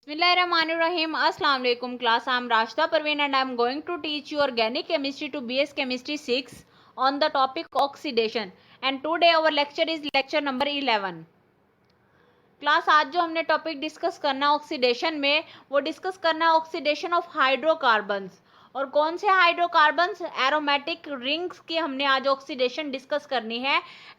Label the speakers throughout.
Speaker 1: Bismillahirrahmanirrahim. Assalamu alaikum class. I am Rashida Parveen and I am going to teach you organic chemistry to BS Chemistry 6 on the topic oxidation. And today our lecture is lecture number 11. Class आज जो हमने topic discuss करना oxidation में वो discuss करना oxidation of hydrocarbons. और कौन से हाइड्रोकार्बन्स? एरोमेटिक रिंग्स की हमने आज ऑक्सीडेशन डिस्कस करनी है।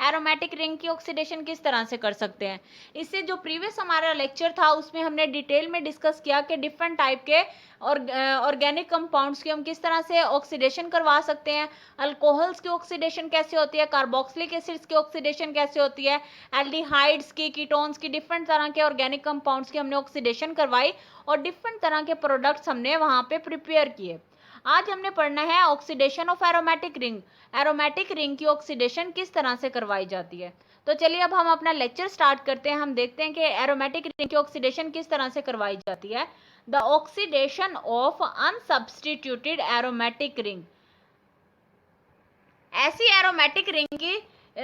Speaker 1: एरोमेटिक रिंग की ऑक्सीडेशन किस तरह से कर सकते हैं। इससे जो प्रीवियस हमारा लेक्चर था उसमें हमने डिटेल में डिस्कस किया कि डिफरेंट टाइप के ऑर्गेनिक कंपाउंड्स की हम किस तरह से ऑक्सीडेशन करवा सकते हैं। अल्कोहल्स की ऑक्सीडेशन कैसे होती है, कार्बोक्सिलिक एसिड्स की ऑक्सीडेशन कैसे होती है, एल्डिहाइड्स की, कीटोन्स की, डिफरेंट तरह के ऑर्गेनिक कंपाउंड्स की हमने ऑक्सीडेशन करवाई और डिफरेंट तरह के प्रोडक्ट्स हमने वहां पे प्रिपेयर किए। आज हमने पढ़ना है oxidation of aromatic ring. Aromatic ring की ऑक्सीडेशन किस तरह से करवाई जाती है। तो चलिए अब हम अपना लेक्चर स्टार्ट करते हैं। हम देखते हैं कि एरोमेटिक रिंग की ऑक्सीडेशन किस तरह से करवाई जाती है। The oxidation of unsubstituted aromatic ring. ऐसी एरोमेटिक रिंग की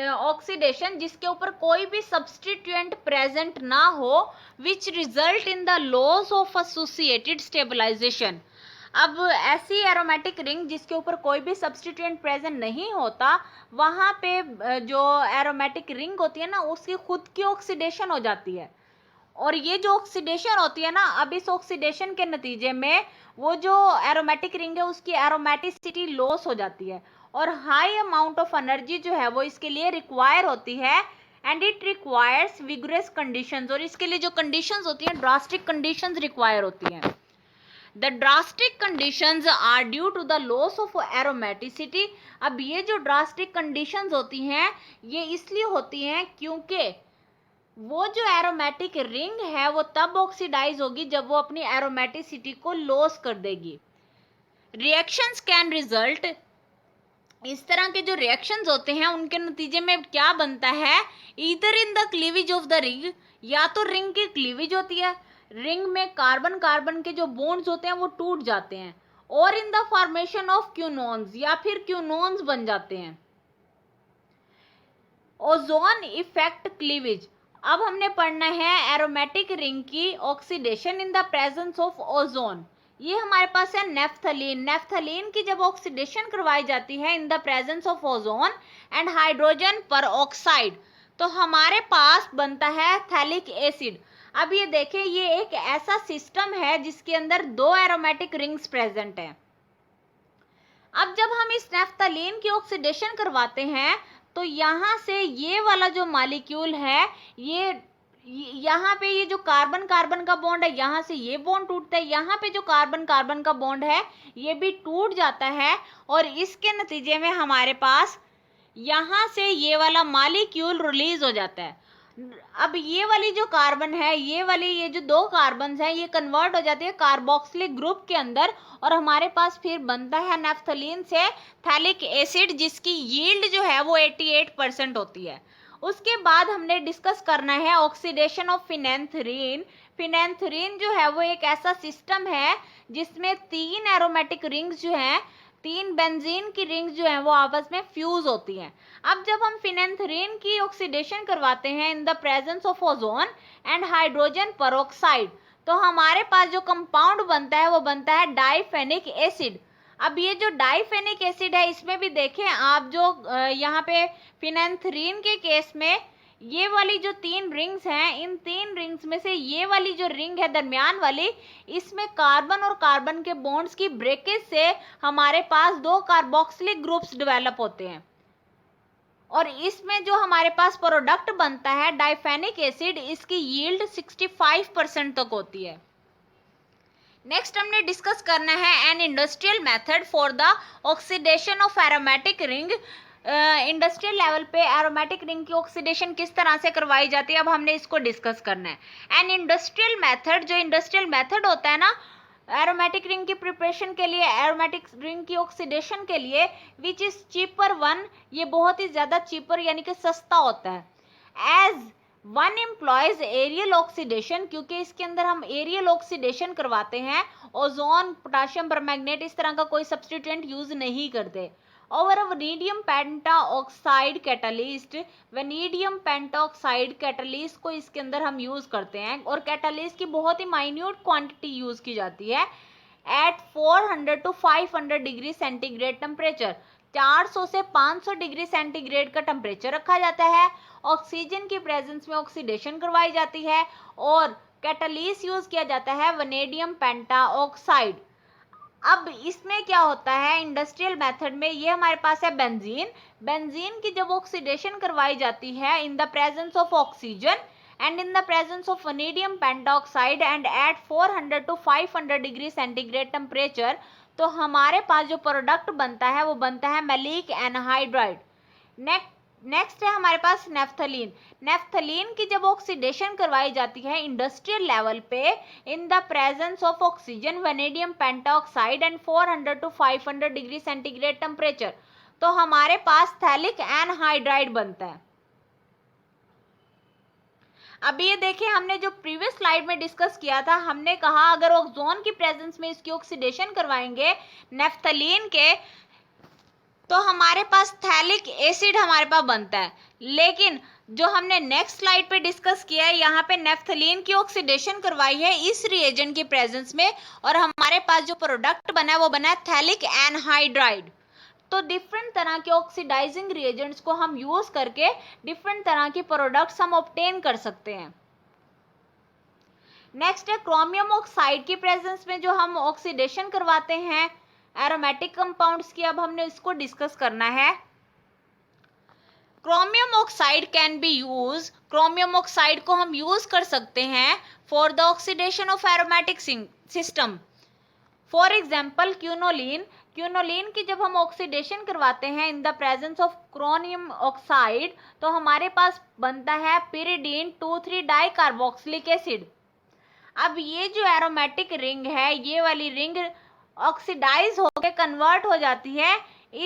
Speaker 1: ऑक्सीडेशन जिसके ऊपर कोई भी सब्स्टिट्यूएंट प्रेजेंट ना हो, which result in the loss of associated stabilisation. अब ऐसी एरोमेटिक रिंग जिसके ऊपर कोई भी सब्स्टिट्यूएंट प्रेजेंट नहीं होता, वहां पे जो एरोमेटिक रिंग होती है ना उसकी खुद की ऑक्सीडेशन हो जाती है। और ये जो ऑक्सीडेशन होती है ना, अब इस ऑक्सीडेशन के नतीजे में वो जो एरोमेटिक रिंग है उसकी एरोमेटिसिटी लॉस हो जाती है और हाई अमाउंट ऑफ एनर्जी जो है वो इसके लिए रिक्वायर होती है। And it requires vigorous conditions. और इसके लिए जो कंडीशंस होती हैं ड्रास्टिक कंडीशंस रिक्वायर होती हैं। The drastic conditions are due to the loss of aromaticity। अब ये जो drastic conditions होती हैं ये इसलिए होती हैं क्योंकि वो जो एरोमेटिक रिंग है वो तब ऑक्सीडाइज होगी जब वो अपनी एरोमेटिसिटी को लॉस कर देगी। Reactions can result. इस तरह के जो रिएक्शंस होते हैं उनके नतीजे में क्या बनता है, either in the cleavage of the ring, या तो रिंग की क्लीवेज होती है, रिंग में कार्बन कार्बन के जो बॉन्ड्स होते हैं वो टूट जाते हैं, और इन द फॉर्मेशन ऑफ क्यूनोन्स, या फिर क्यूनोन्स बन जाते हैं। Ozone effect cleavage. अब हमने पढ़ना है एरोमेटिक रिंग की oxidation in the presence of ozone. ये हमारे पास है नेफ्थलीन। नेफ्थलीन की जब ऑक्सीडेशन करवाई जाती है in the presence of ozone and hydrogen पर ऑक्साइड, तो हमारे पास बनता है थैलिक एसिड। अब ये देखें, ये एक ऐसा सिस्टम है जिसके अंदर दो एरोमेटिक रिंग्स प्रेजेंट हैं। अब जब हम इस नेफ्थलीन की ऑक्सीडेशन करवाते हैं तो यहाँ से ये वाला जो मॉलिक्यूल है, ये यहाँ पे ये जो कार्बन कार्बन का बॉन्ड है यहाँ से ये बॉन्ड टूटता है, यहाँ पे जो कार्बन कार्बन का बॉन्ड है ये भी टूट जाता है और इसके नतीजे में हमारे पास यहाँ से ये वाला मॉलिक्यूल रिलीज हो जाता है। अब ये वाली जो कार्बन है, ये जो दो कार्बन हैं ये कन्वर्ट हो जाती है कार्बोक्सिलिक ग्रुप के अंदर और हमारे पास फिर बनता है नेफ्थलीन से थैलिक एसिड जिसकी यील्ड जो है वो 88% होती है। उसके बाद हमने डिस्कस करना है ऑक्सीडेशन ऑफ फिनेंथ्रीन। फिनेंथ्रीन जो है वो एक ऐसा सिस्टम है जिसमें तीन एरोमेटिक रिंग्स जो हैं, तीन बेंजीन की रिंग्स जो हैं वो आपस में फ्यूज होती हैं। अब जब हम फिनेंथ्रीन की ऑक्सीडेशन करवाते हैं in the presence of ozone and hydrogen peroxide, तो हमारे पास जो कंपाउंड बनता है वो बनता है डाइफेनिक एसिड। अब ये जो डाइफेनिक एसिड है इसमें भी देखें आप, जो यहाँ पे फिनेंथ्रीन के केस में ये वाली जो तीन रिंग्स हैं, इन तीन रिंग्स में से ये वाली जो रिंग है दरमियान वाली, इसमें कार्बन और कार्बन के बॉन्ड्स की ब्रेकेज से हमारे पास दो कार्बोक्सिलिक ग्रुप्स डेवलप होते हैं और इसमें जो हमारे पास प्रोडक्ट बनता है डाइफेनिक एसिड, इसकी यील्ड 65% तक होती है। नेक्स्ट हमने डिस्कस करना है an industrial method for the oxidation of aromatic ring. Industrial level पे एरोमेटिक रिंग की ऑक्सीडेशन किस तरह से करवाई जाती है, अब हमने इसको डिस्कस करना है। एन इंडस्ट्रियल मेथड, जो इंडस्ट्रियल मेथड होता है ना एरोमेटिक रिंग की प्रिपरेशन के लिए, एरोमेटिक रिंग की ऑक्सीडेशन के लिए, विच इज चीपर वन, ये बहुत ही ज्यादा चीपर यानी कि सस्ता होता है। As one employs aerial oxidation, क्योंकि इसके अंदर हम एरियल ऑक्सीडेशन करवाते हैं, ओजोन, पोटाशियम परमैंगनेट इस तरह का कोई सब्सटीट्यूएंट यूज नहीं करते। और vanadium pentoxide catalyst, vanadium pentoxide catalyst को इसके अंदर हम यूज करते हैं और कैटलिस्ट की बहुत ही माइन्यूट क्वांटिटी यूज की जाती है at 400 to 500 degree centigrade temperature. 400 से 500 डिग्री सेंटीग्रेड का टेम्परेचर रखा जाता है, ऑक्सीजन की प्रेजेंस में ऑक्सीडेशन करवाई जाती है और कैटलिस्ट यूज किया जाता है वैनेडियम पेंटाऑक्साइड। अब इसमें क्या होता है इंडस्ट्रियल मेथड में, ये हमारे पास है बेंजीन। बेंजीन की जब ऑक्सीडेशन करवाई जाती है in the presence of oxygen and in the presence of vanadium pentoxide and at 400 to 500 degree centigrade temperature, तो हमारे पास जो प्रोडक्ट बनता है वो बनता है मैलिक एनहाइड्राइड। नेक्स्ट है हमारे पास नेफ्थलीन। नेफ्थलीन की जब ऑक्सीडेशन करवाई जाती है इंडस्ट्रियल लेवल पे in the presence of oxygen vanadium pentoxide and 400 to 500 degree centigrade temperature, तो हमारे पास थैलिक एनहाइड्राइड बनता है। अभी ये देखिए, हमने जो प्रीवियस स्लाइड में डिस्कस किया था, हमने कहा अगर ओजोन की प्रेजेंस में इसकी ऑक्सीडेशन करवाएंगे नेफ्थलीन के तो हमारे पास थैलिक एसिड हमारे पास बनता है। लेकिन जो हमने नेक्स्ट स्लाइड पे डिस्कस किया है, यहाँ पे नेफ्थलीन की ऑक्सीडेशन करवाई है इस रिएजेंट की प्रेजेंस में और हमारे पास जो प्रोडक्ट बना है वो बना है थैलिक एनहाइड्राइड। तो डिफरेंट तरह के ऑक्सीडाइजिंग रिएजेंट्स को हम यूज करके डिफरेंट तरह के प्रोडक्ट्स हम ऑब्टेन कर सकते हैं। नेक्स्ट है क्रोमियम ऑक्साइड की प्रेजेंस में जो हम ऑक्सीडेशन करवाते हैं एरोमेटिक कंपाउंड्स की, अब हमने इसको डिस्कस करना है। Chromium oxide can be use, chromium oxide को हम यूज कर सकते हैं for the oxidation of aromatic system. For example quinoline, quinoline की जब हम ऑक्सीडेशन करवाते हैं in the presence of chromium oxide तो हमारे पास बनता है pyridine 2,3 डाइकार्बोक्सिलिक एसिड। अब ये जो एरोमेटिक रिंग है, ये वाली रिंग ऑक्सीडाइज होकर कन्वर्ट हो जाती है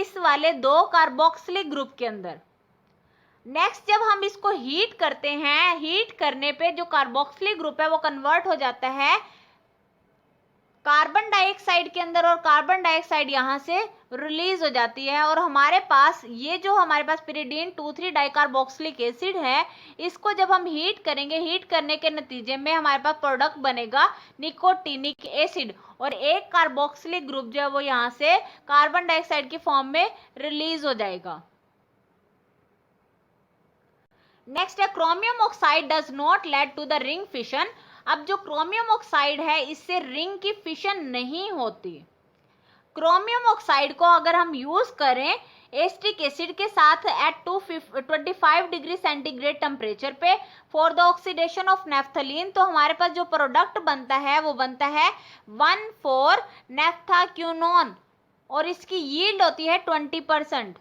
Speaker 1: इस वाले 2 कार्बोक्सिलिक ग्रुप के अंदर। नेक्स्ट जब हम इसको हीट करते हैं, हीट करने पे जो कार्बोक्सिलिक ग्रुप है वो कन्वर्ट हो जाता है कार्बन डाइऑक्साइड के अंदर और कार्बन डाइऑक्साइड यहाँ से रिलीज हो जाती है और हमारे पास ये जो हमारे पास pyridine 2,3 डाइकार्बोक्सिलिक एसिड है, इसको जब हम हीट करेंगे, हीट करने के नतीजे में हमारे पास प्रोडक्ट बनेगा निकोटीनिक एसिड और एक कार्बोक्सिलिक ग्रुप जो है वो यहाँ से कार्बन डाइऑक्साइड के फॉर्म में रिलीज हो जाएगा। नेक्स्ट है chromium oxide does not lead to the ring fission. अब जो क्रोमियम ऑक्साइड है इससे रिंग की फिशन नहीं होती। क्रोमियम ऑक्साइड को अगर हम यूज करें एस्टिक एसिड के साथ एट 225 डिग्री सेंटीग्रेड टेम्परेचर पे for the oxidation of naphthalene, तो हमारे पास जो प्रोडक्ट बनता है वो बनता है 1,4 नेफ्थाक्यूनोन और इसकी यील्ड होती है 20%।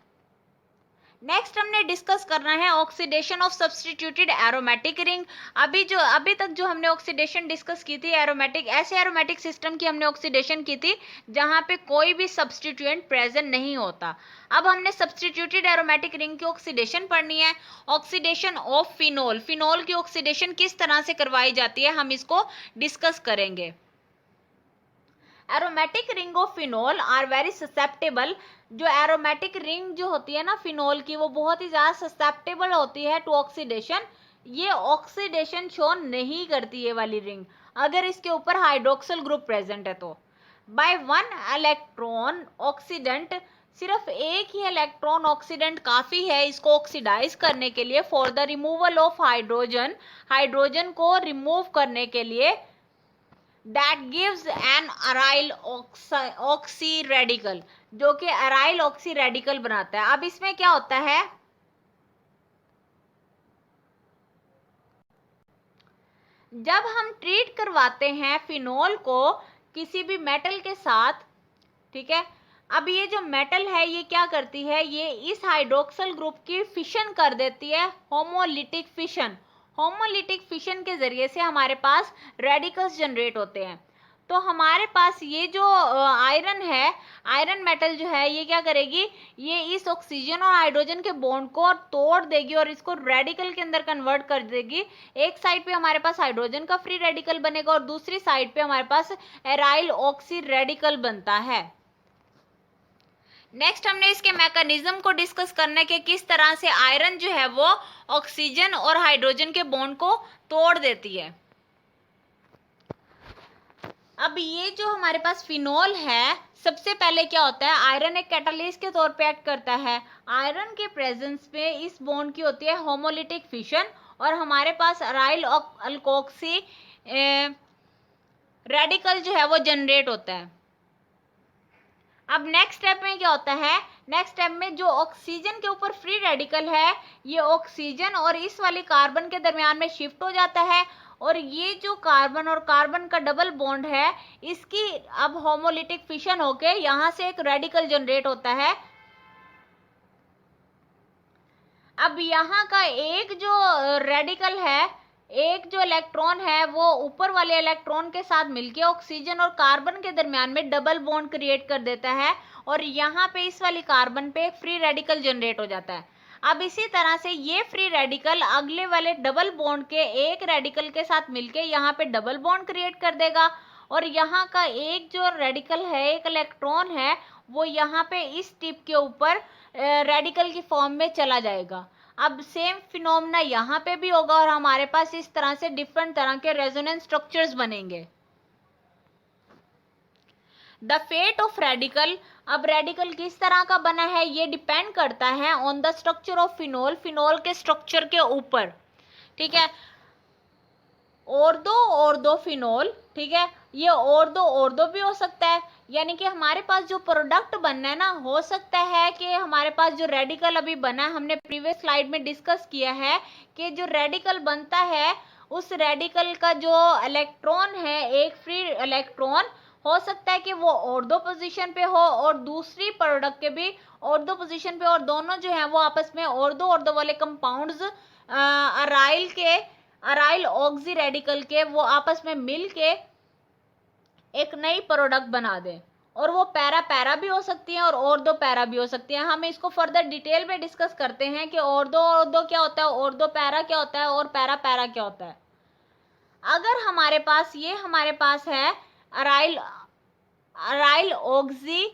Speaker 1: नेक्स्ट हमने डिस्कस करना है oxidation of substituted aromatic ring. अभी तक जो हमने ऑक्सीडेशन डिस्कस की थी एरोमेटिक, ऐसे एरोमेटिक सिस्टम की हमने ऑक्सीडेशन की थी जहां पे कोई भी सब्स्टिट्यूएंट प्रेजेंट नहीं होता। अब हमने सब्स्टिट्यूटेड एरोमेटिक रिंग की ऑक्सीडेशन पढ़नी है। ऑक्सीडेशन ऑफ फिनोल, फिनोल की ऑक्सीडेशन किस तरह से करवाई जाती है हम इसको डिस्कस करेंगे। Aromatic ring of phenol are very susceptible. जो एरोमेटिक रिंग जो होती है ना फिनोल की, वो बहुत ही ज्यादा ससेप्टेबल होती है टू ऑक्सीडेशन। ये ऑक्सीडेशन शो नहीं करती ये वाली रिंग अगर इसके ऊपर हाइड्रोक्सिल ग्रुप प्रेजेंट है तो। बाय 1 इलेक्ट्रॉन ऑक्सीडेंट, सिर्फ एक ही इलेक्ट्रॉन ऑक्सीडेंट काफी है इसको ऑक्सीडाइज करने के लिए for the removal of hydrogen, hydrogen को रिमूव करने के लिए। That gives an aryl oxy radical, जो कि aryl oxy radical बनाता है। अब इसमें क्या होता है, जब हम ट्रीट करवाते हैं फिनोल को किसी भी मेटल के साथ, ठीक है, अब ये जो मेटल है ये क्या करती है, ये इस हाइड्रोक्सिल ग्रुप की फिशन कर देती है, होमोलिटिक फिशन। होमोलिटिक फिशन के जरिए से हमारे पास रेडिकल्स जनरेट होते हैं। तो हमारे पास ये जो आयरन है, आयरन मेटल जो है ये क्या करेगी, ये इस ऑक्सीजन और हाइड्रोजन के बॉन्ड को तोड़ देगी और इसको रेडिकल के अंदर कन्वर्ट कर देगी। एक साइड पे हमारे पास हाइड्रोजन का फ्री रेडिकल बनेगा और दूसरी साइड पे हमारे पास एराइल ऑक्सी रेडिकल बनता है। नेक्स्ट हमने इसके मैकेनिज्म को डिस्कस करने के किस तरह से आयरन जो है वो ऑक्सीजन और हाइड्रोजन के बॉन्ड को तोड़ देती है। अब ये जो हमारे पास फिनोल है, सबसे पहले क्या होता है, आयरन एक कैटालिस्ट के तौर पे एक्ट करता है। आयरन के प्रेजेंस में इस बॉन्ड की होती है होमोलिटिक फिशन और हमारे पास अराइल अल्कोक्सी रेडिकल जो है वो जनरेट होता है। अब नेक्स्ट स्टेप में क्या होता है, नेक्स्ट स्टेप में जो ऑक्सीजन के ऊपर फ्री रेडिकल है, ये ऑक्सीजन और इस वाली कार्बन के दरमियान में शिफ्ट हो जाता है और ये जो कार्बन और कार्बन का डबल बॉन्ड है, इसकी अब होमोलिटिक फिशन होके यहां से एक रेडिकल जनरेट होता है। अब यहाँ का एक जो रेडिकल है, एक जो इलेक्ट्रॉन है वो ऊपर वाले इलेक्ट्रॉन के साथ मिलके ऑक्सीजन और कार्बन के दरमियान में डबल बॉन्ड क्रिएट कर देता है और यहाँ पे इस वाली कार्बन पे एक फ्री रेडिकल जनरेट हो जाता है। अब इसी तरह से ये फ्री रेडिकल अगले वाले डबल बॉन्ड के एक रेडिकल के साथ मिलके यहाँ पे डबल बॉन्ड क्रिएट कर देगा और यहाँ का एक जो रेडिकल है, एक इलेक्ट्रॉन है, वो यहाँ पे इस टिप के ऊपर रेडिकल की फॉर्म में चला जाएगा। अब सेम फिनोमेना यहाँ पे भी होगा और हमारे पास इस तरह से डिफरेंट तरह के रेजोनेंस स्ट्रक्चर्स बनेंगे। द फेट ऑफ रेडिकल, अब रेडिकल किस तरह का बना है ये डिपेंड करता है on the structure of phenol, phenol के स्ट्रक्चर के ऊपर। ठीक है, ऑर्थो फिनोल, ठीक है, ये ऑर्थो भी हो सकता है, यानी कि हमारे पास जो प्रोडक्ट बनना है ना, हो सकता है कि हमारे पास जो रेडिकल अभी बना है, हमने प्रीवियस स्लाइड में डिस्कस किया है कि जो रेडिकल बनता है उस रेडिकल का जो इलेक्ट्रॉन है, एक फ्री इलेक्ट्रॉन, हो सकता है कि वो ऑर्थो पोजीशन पे हो और दूसरी प्रोडक्ट के भी ऑर्थो पोजीशन पे, और दोनों जो है वो आपस में ऑर्थो वाले कंपाउंड्स अराइल ऑक्सी रेडिकल के वो आपस में मिल के एक नई प्रोडक्ट बना दें, और वो पैरा भी हो सकती है और ऑर्थो पैरा भी हो सकती है। हम इसको फर्दर डिटेल में डिस्कस करते हैं कि ऑर्थो क्या होता है, ऑर्थो पैरा क्या होता है और पैरा क्या होता है। अगर हमारे पास है अराइल ऑक्सी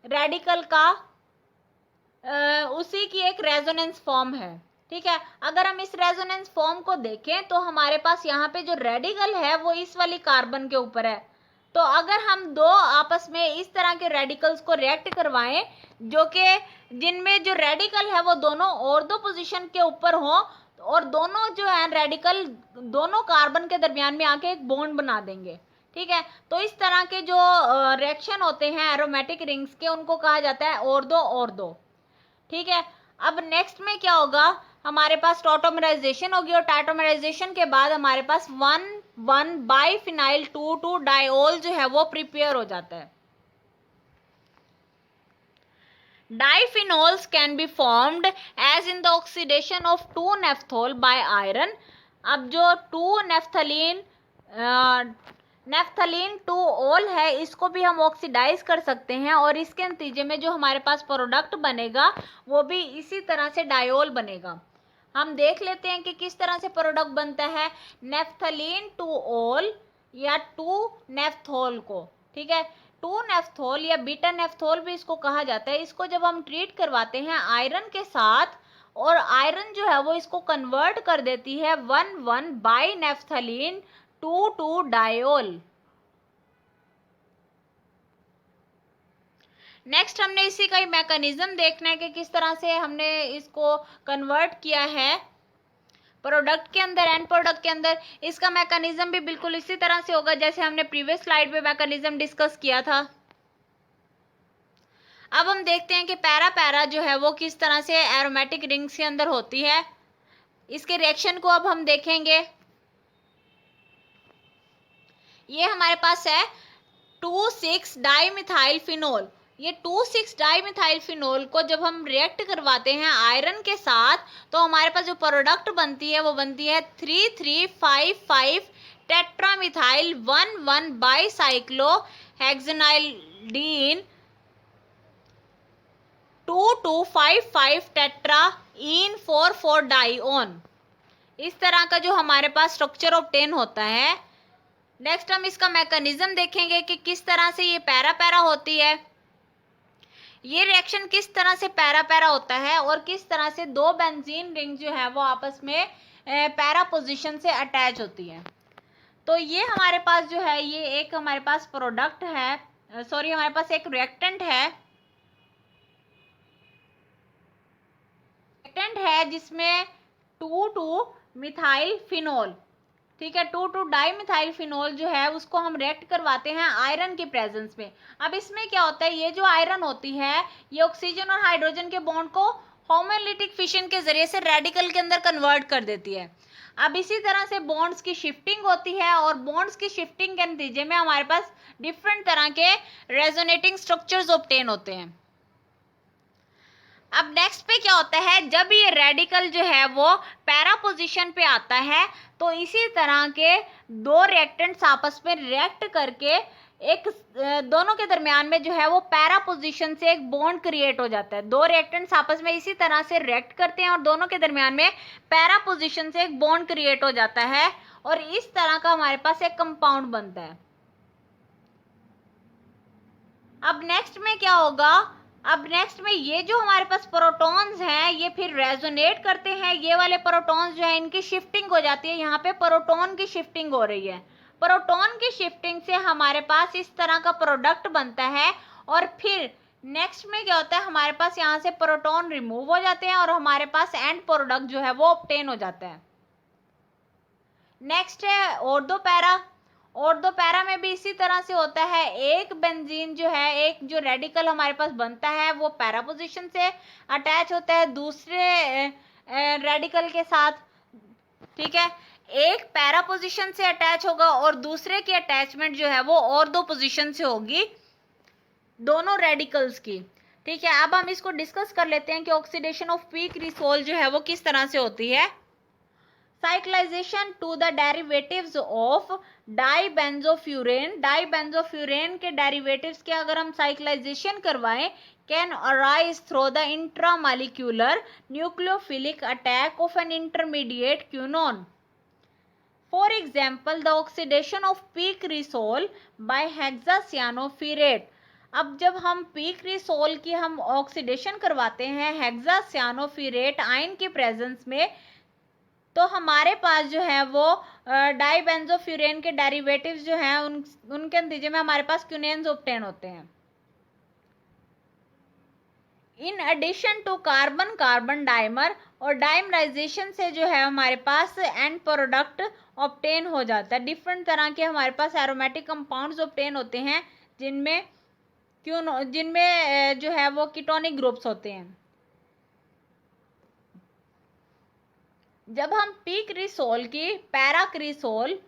Speaker 1: रेडिकल का उसी की एक रेजोनेंस फॉर्म है। ठीक है, अगर हम इस रेजोनेंस फॉर्म को देखें तो हमारे पास यहाँ पे जो रेडिकल है वो इस वाली कार्बन के ऊपर है। तो अगर हम दो आपस में इस तरह के रेडिकल्स को रिएक्ट करवाएं जो कि जिनमें जो रेडिकल है वो दोनों ऑर्थो पोजीशन के ऊपर हो और दोनों जो है रेडिकल दोनों कार्बन के दरमियान में आके एक बॉन्ड बना देंगे। ठीक है, तो इस तरह के जो रिएक्शन होते हैं एरोमेटिक रिंग्स के, उनको कहा जाता है ऑर्थो। ठीक है, अब नेक्स्ट में क्या होगा, हमारे पास टॉटोमराइजेशन होगी और टॉटोमराइजेशन के बाद हमारे पास 1,1 बाइफिनाइल 2,2 डायोल जो है वो प्रिपेयर हो जाता है। Diphenol's can be formed as in the oxidation of 2-nephthol by iron। अब जो 2-नेफ्थलीन 2-ऑल है, इसको भी हम ऑक्सीडाइज कर सकते हैं और इसके नतीजे में जो हमारे पास प्रोडक्ट बनेगा वो भी इसी तरह से डायोल बनेगा। हम देख लेते हैं कि किस तरह से प्रोडक्ट बनता है नेफ्थलीन 2-ऑल या 2-नेफ्थोल को। ठीक है, 2-नेफ्थोल या बीटा नेफ्थोल भी इसको कहा जाता है। इसको जब हम ट्रीट करवाते हैं आयरन के साथ और आयरन जो है वो इसको कन्वर्ट कर देती है 1,1 बाई नेफ्थलीन 2,2 डायोल। नेक्स्ट हमने इसी का ही मैकेनिज्म देखना है कि किस तरह से हमने इसको कन्वर्ट किया है प्रोडक्ट के अंदर, एंड प्रोडक्ट के अंदर। इसका मैकेनिज्म भी बिल्कुल इसी तरह से होगा जैसे हमने प्रीवियस स्लाइड पे मैकेनिज्म डिस्कस किया था। अब हम देखते हैं कि पैरा जो है वो किस तरह से एरोमेटिक रिंग्स के अंदर होती है। इसके रिएक्शन को अब हम देखेंगे। ये हमारे पास है 2,6 डाइमिथाइल फिनोल। ये 2,6 डाइमिथाइल फिनोल को जब हम रिएक्ट करवाते हैं आयरन के साथ तो हमारे पास जो प्रोडक्ट बनती है वो बनती है 3,3,5,5 टेट्रामिथाइल 1,1 बाईसाइक्लोहेक्सेनाइडीन 2,2,5,5 टेट्राइन 4,4 डाइओन। इस तरह का जो हमारे पास स्ट्रक्चर ऑब्टेन होता है। नेक्स्ट हम इसका मैकेनिज्म देखेंगे कि किस तरह से ये पैरा होती है। ये रिएक्शन किस तरह से पैरा पैरा होता है और किस तरह से दो बेंजीन रिंग जो है वो आपस में पैरा पोजीशन से अटैच होती है। तो ये हमारे पास जो है ये एक हमारे पास प्रोडक्ट है, सॉरी हमारे पास एक रिएक्टेंट है जिसमें 2,2 मिथाइल फिनोल, ठीक है, 2,2 डाई मिथाइल फिनोल जो है उसको हम रिएक्ट करवाते हैं आयरन के प्रेजेंस में। अब इसमें क्या होता है, ये जो आयरन होती है ये ऑक्सीजन और हाइड्रोजन के बॉन्ड को होमोलिटिक फिशन के जरिए से रेडिकल के अंदर कन्वर्ट कर देती है। अब इसी तरह से बॉन्ड्स की शिफ्टिंग होती है और बॉन्ड्स की शिफ्टिंग के नतीजे में हमारे पास डिफरेंट तरह के रेजोनेटिंग स्ट्रक्चर्स ऑब्टेन होते हैं। अब नेक्स्ट पे क्या होता है, जब ये रेडिकल जो है वो पैरा पोजीशन पे आता है तो इसी तरह के दो रिएक्टेंट्स आपस में रिएक्ट करके एक दोनों के दरमियान में जो है वो पैरा पोजीशन से एक बॉन्ड क्रिएट हो जाता है। दो रिएक्टेंट्स आपस में इसी तरह से रिएक्ट करते हैं और दोनों के दरमियान में पैरा पोजीशन से एक बॉन्ड क्रिएट हो जाता है और इस तरह का हमारे पास एक कंपाउंड बनता है। अब नेक्स्ट में क्या होगा, अब नेक्स्ट में ये जो हमारे पास प्रोटॉन्स हैं ये फिर रेजोनेट करते हैं, ये वाले प्रोटॉन्स जो है इनकी शिफ्टिंग हो जाती है, यहाँ पे प्रोटॉन की शिफ्टिंग हो रही है। प्रोटॉन की शिफ्टिंग से हमारे पास इस तरह का प्रोडक्ट बनता है और फिर नेक्स्ट में क्या होता है, हमारे पास यहाँ से प्रोटॉन रिमूव हो जाते हैं और हमारे पास एंड प्रोडक्ट जो है वो ऑब्टेन हो जाता है। नेक्स्ट है ऑर्थो पैरा। ऑर्थो पैरा में भी इसी तरह से होता है, एक बेंजीन जो है, एक जो रेडिकल हमारे पास बनता है वो पैरा पोजीशन से अटैच होता है दूसरे रेडिकल के साथ, ठीक है, एक पैरा पोजीशन से अटैच होगा और दूसरे की अटैचमेंट जो है वो ऑर्थो पोजीशन से होगी दोनों रेडिकल्स की, ठीक है। अब हम इसको डिस्कस कर लेते हैं कि ऑक्सीडेशन ऑफ पी क्रिसोल जो है वो किस तरह से होती है। Cyclisation to the derivatives of dibenzofuran, dibenzofuran के डेरिवेटिव्स के अगर हम साइक्लाइजेशन करवाएं can arise through the intramolecular nucleophilic attack of an intermediate quinone. For example the oxidation of P cresol by hexacyanoferrate. अब जब हम पी क्रिसोल की हम ऑक्सीडेशन करवाते हैं हेक्सासियानोफिरेट आयन के प्रेजेंस में तो हमारे पास जो है वो डाइबेंजोफ्यूरेन के डेरिवेटिव्स जो हैं उनके नतीजे में हमारे पास क्यूनेन्स ऑब्टेन होते हैं। In addition to carbon carbon dimer और डाइमराइजेशन से जो है हमारे पास एंड प्रोडक्ट ऑब्टेन हो जाता है। डिफरेंट तरह के हमारे पास एरोमेटिक कंपाउंड्स ऑब्टेन होते हैं जिनमें जो है वो कीटोनिक ग्रुप्स होते हैं। जब हम पी क्रिसोल की पैरा क्रिसोल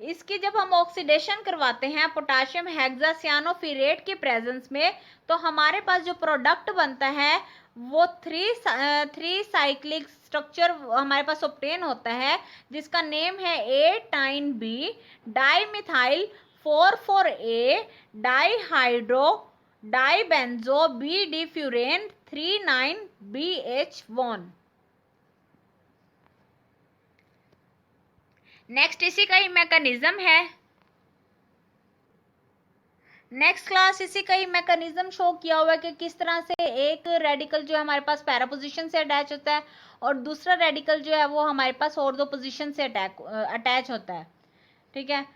Speaker 1: इसकी जब हम ऑक्सीडेशन करवाते हैं पोटाशियम हेक्सासियानोफिरेट के प्रेजेंस में तो हमारे पास जो प्रोडक्ट बनता है वो थ्री साइक्लिक स्ट्रक्चर हमारे पास ऑब्टेन होता है जिसका नेम है 8,9B dimethyl 4,4A dihydro dibenzo B difuran 3,9BH1। Next इसी का ही मैकेनिज्म है, नेक्स्ट क्लास इसी का ही मैकेनिज्म शो किया हुआ है कि किस तरह से एक रेडिकल जो है हमारे पास पैरा पोजीशन से अटैच होता है और दूसरा रेडिकल जो है वो हमारे पास ऑर्थो पोजीशन से अटैच होता है, ठीक है।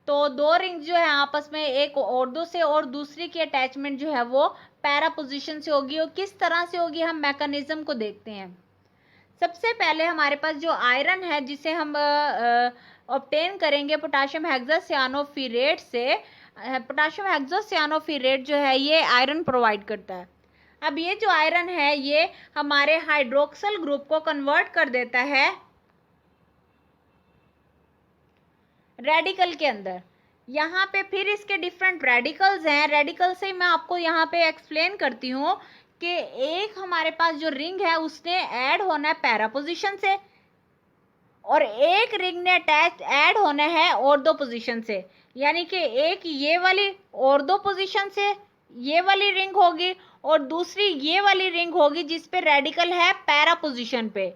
Speaker 1: तो दो रिंग्स जो है आपस में एक ऑर्थो से और दूसरी की अटैचमेंट जो है वो पैरा पोजीशन से होगी और किस तरह से होगी हम मैकेनिज्म को देखते हैं। सबसे पहले हमारे पास जो आयरन है जिसे हम ऑब्टेन करेंगे पोटाशियम हेक्सासियानोफिरेट से, पोटाशियम हेक्सासियानोफिरेट जो है ये आयरन प्रोवाइड करता है। अब ये जो आयरन है ये हमारे हाइड्रोक्सल ग्रुप को कन्वर्ट कर देता है रेडिकल के अंदर। यहाँ पे फिर इसके डिफरेंट रेडिकल्स हैं, रेडिकल से मैं आपको यहाँ पे एक्सप्लेन करती हूँ कि एक हमारे पास जो रिंग है उसने ऐड होना है पैरा पोजीशन से और एक रिंग ने ऐड होना है ऑर्थो पोजीशन से, यानी कि एक ये वाली ऑर्थो पोजीशन से ये वाली रिंग होगी और दूसरी ये वाली रिंग होगी जिस पे रेडिकल है पैरा पोजीशन पे।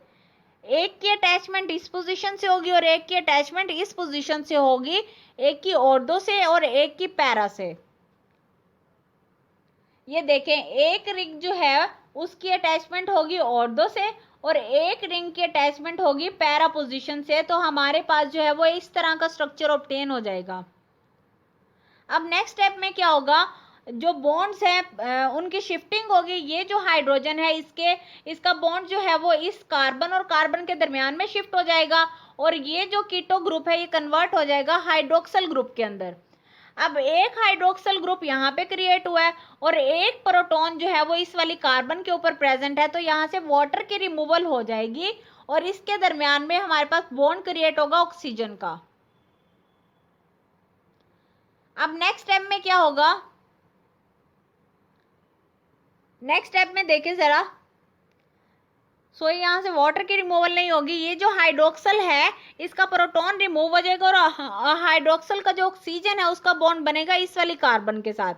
Speaker 1: एक की अटैचमेंट इस पोजीशन से होगी और एक की अटैचमेंट इस पोजीशन से होगी, एक की ऑर्थो से और एक की पैरा से। ये देखें, एक रिंग जो है उसकी अटैचमेंट होगी ऑर्थो से और एक रिंग की अटैचमेंट होगी पैरा पोजीशन से, तो हमारे पास जो है वो इस तरह का स्ट्रक्चर ऑब्टेन हो जाएगा। अब नेक्स्ट स्टेप में क्या होगा, जो बॉन्ड्स हैं उनकी शिफ्टिंग होगी। ये जो हाइड्रोजन है इसका बॉन्ड जो है वो इस कार्बन और कार्बन के दरमियान में शिफ्ट हो जाएगा और ये जो कीटो ग्रुप है ये कन्वर्ट हो जाएगा हाइड्रोक्सल ग्रुप के अंदर। अब एक हाइड्रोक्सल ग्रुप यहाँ पे क्रिएट हुआ है और एक प्रोटॉन जो है वो इस वाली कार्बन के ऊपर प्रेजेंट है, तो यहाँ से वाटर की रिमूवल हो जाएगी और इसके दरमियान में हमारे पास बॉन्ड क्रिएट होगा ऑक्सीजन का। अब नेक्स्ट स्टेप में क्या होगा, नेक्स्ट स्टेप में देखिए जरा, यहाँ से वाटर की रिमूवल नहीं होगी, ये जो हाइड्रोक्सल है इसका प्रोटॉन रिमूव हो जाएगा और हाइड्रोक्सल का जो ऑक्सीजन है उसका बॉन्ड बनेगा इस वाली कार्बन के साथ।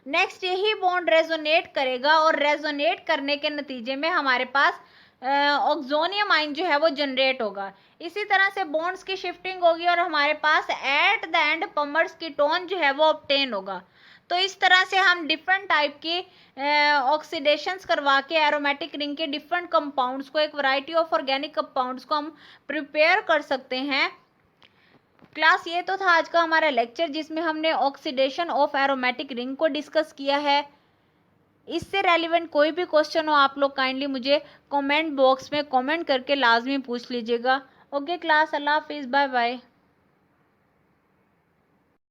Speaker 1: नेक्स्ट यही बॉन्ड रेजोनेट करेगा और रेजोनेट करने के नतीजे में हमारे पास ऑक्सोनियम आयन जो है वो जनरेट होगा। इसी तरह से बॉन्ड्स की शिफ्टिंग होगी और हमारे पास एट द एंड पमर्स कीटोन जो है वो ऑब्टेन होगा। तो इस तरह से हम डिफरेंट टाइप की ऑक्सीडेशंस करवा के एरोमेटिक रिंग के डिफरेंट कंपाउंड्स को, एक वैरायटी ऑफ ऑर्गेनिक कंपाउंड्स को हम प्रिपेयर कर सकते हैं। क्लास ये तो था आज का हमारा लेक्चर जिसमें हमने ऑक्सीडेशन ऑफ एरोमेटिक रिंग को डिस्कस किया है। इससे रेलिवेंट कोई भी क्वेश्चन हो आप लोग काइंडली मुझे कमेंट बॉक्स में कमेंट करके लाजमी पूछ लीजिएगा। ओके क्लास, अल्लाह हाफिज़, बाय बाय।